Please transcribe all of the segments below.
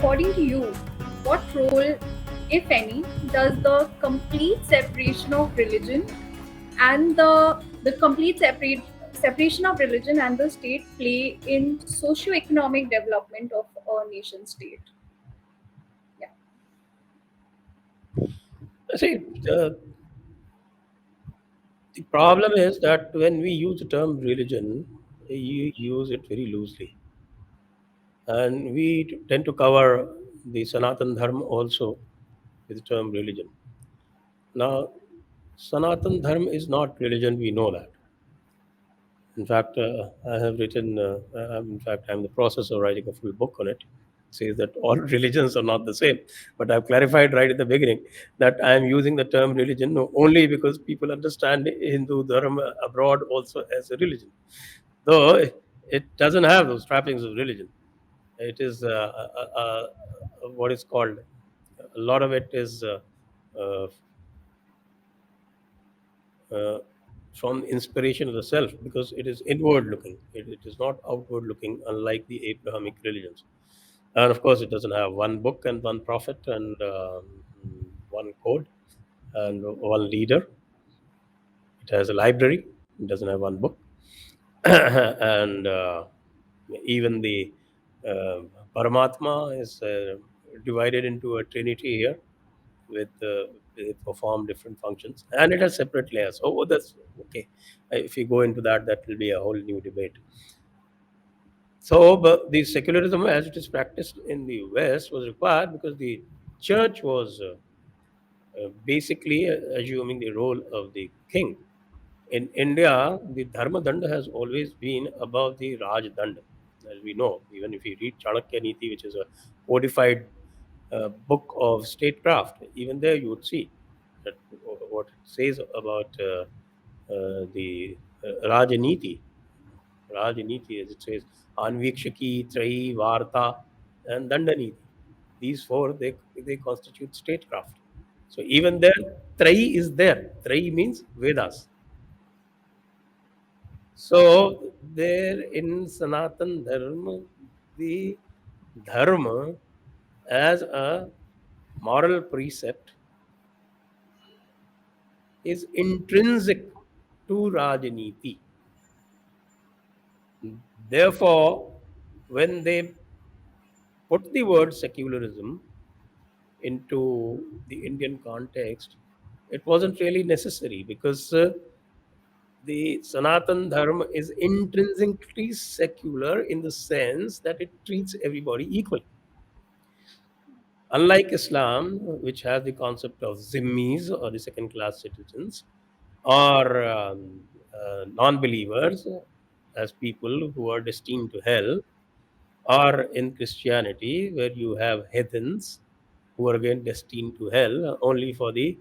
according to you, what role, if any, does the complete separation of religion and the complete separation of religion and the state play in socio-economic development of a nation state? Yeah. See, the problem is that when we use the term religion, you use it very loosely. And we tend to cover the Sanatan Dharma also with the term religion. Now, Sanatan Dharma is not religion, we know that. In fact, I have written, in fact, I'm in the process of writing a full book on it. It says that all religions are not the same. But I've clarified right at the beginning that I'm using the term religion only because people understand Hindu Dharma abroad also as a religion. Though it doesn't have those trappings of religion. It is what is called, a lot of it is uh, uh, from inspiration of the self because it is inward looking. It is not outward looking, unlike the Abrahamic religions. And of course, it doesn't have one book and one prophet and one code and one leader. It has a library. It doesn't have one book. And even the uh, Paramatma is divided into a trinity here with they perform different functions, and it has separate layers. Oh, that's okay. If you go into that, that will be a whole new debate. So, but the secularism as it is practiced in the West was required because the church was basically assuming the role of the king. In India, the Dharma Danda has always been above the Raj Danda, as we know. Even if you read Chanakya Niti, which is a codified book of statecraft, even there you would see that what it says about the Rajaniti. Rajaniti, as it says, Anvikshaki, Trai, Varta, and Dandaniti. These four, they constitute statecraft. So even there, Trai is there. Trai means Vedas. So there in Sanatan Dharma, the Dharma as a moral precept is intrinsic to Rajaniti. Therefore, when they put the word secularism into the Indian context, it wasn't really necessary because the Sanatan Dharma is intrinsically secular in the sense that it treats everybody equally. Unlike Islam, which has the concept of zimmis or the second class citizens, or non believers as people who are destined to hell, or in Christianity, where you have heathens who are again destined to hell only for the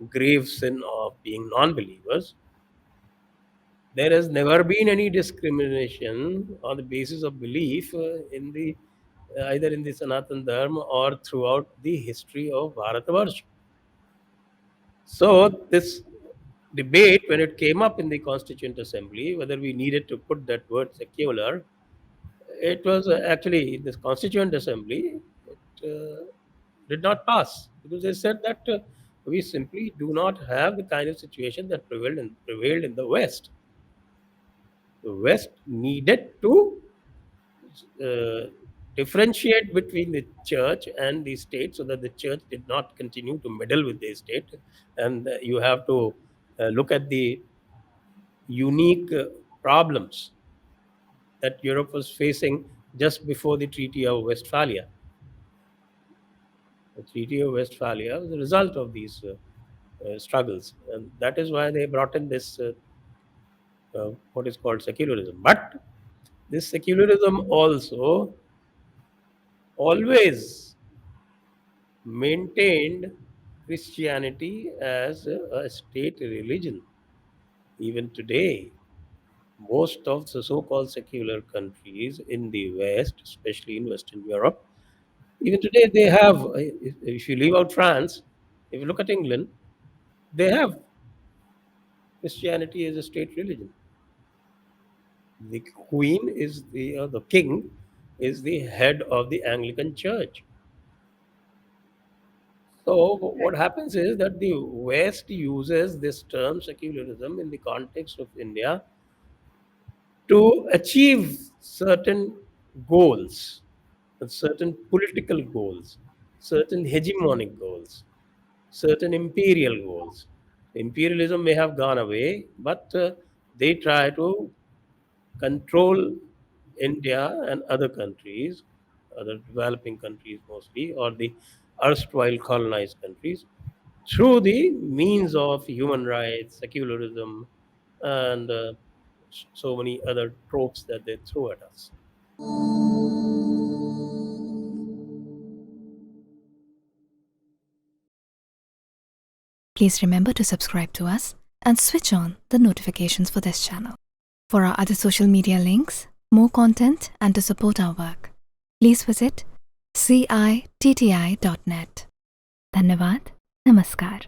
grave sin of being non believers. There has never been any discrimination on the basis of belief in the either in the Sanatan Dharma or throughout the history of Bharatavarsha. So this debate, when it came up in the Constituent Assembly, whether we needed to put that word secular, it was actually this Constituent Assembly. It did not pass because they said that we simply do not have the kind of situation that prevailed in the West. The West needed to uh, differentiate between the church and the state so that the church did not continue to meddle with the state. And you have to look at the unique problems that Europe was facing just before the Treaty of Westphalia. The Treaty of Westphalia was a result of these struggles, and that is why they brought in this what is called secularism. But this secularism also always maintained Christianity as a state religion. Even today, most of the so called secular countries in the West, especially in Western Europe, even today they have, if you leave out France, if you look at England, they have Christianity as a state religion. The queen is the king is the head of the Anglican Church. So what Right. happens is that the West uses this term secularism in the context of India to achieve certain goals, certain political goals, certain hegemonic goals, certain imperial goals. Imperialism may have gone away, but they try to control India and other countries, other developing countries mostly, or the erstwhile colonized countries, through the means of human rights, secularism, and so many other tropes that they throw at us. Please remember to subscribe to us and switch on the notifications for this channel. For our other social media links, more content, and to support our work, please visit citti.net. Dhanyavad. Namaskar.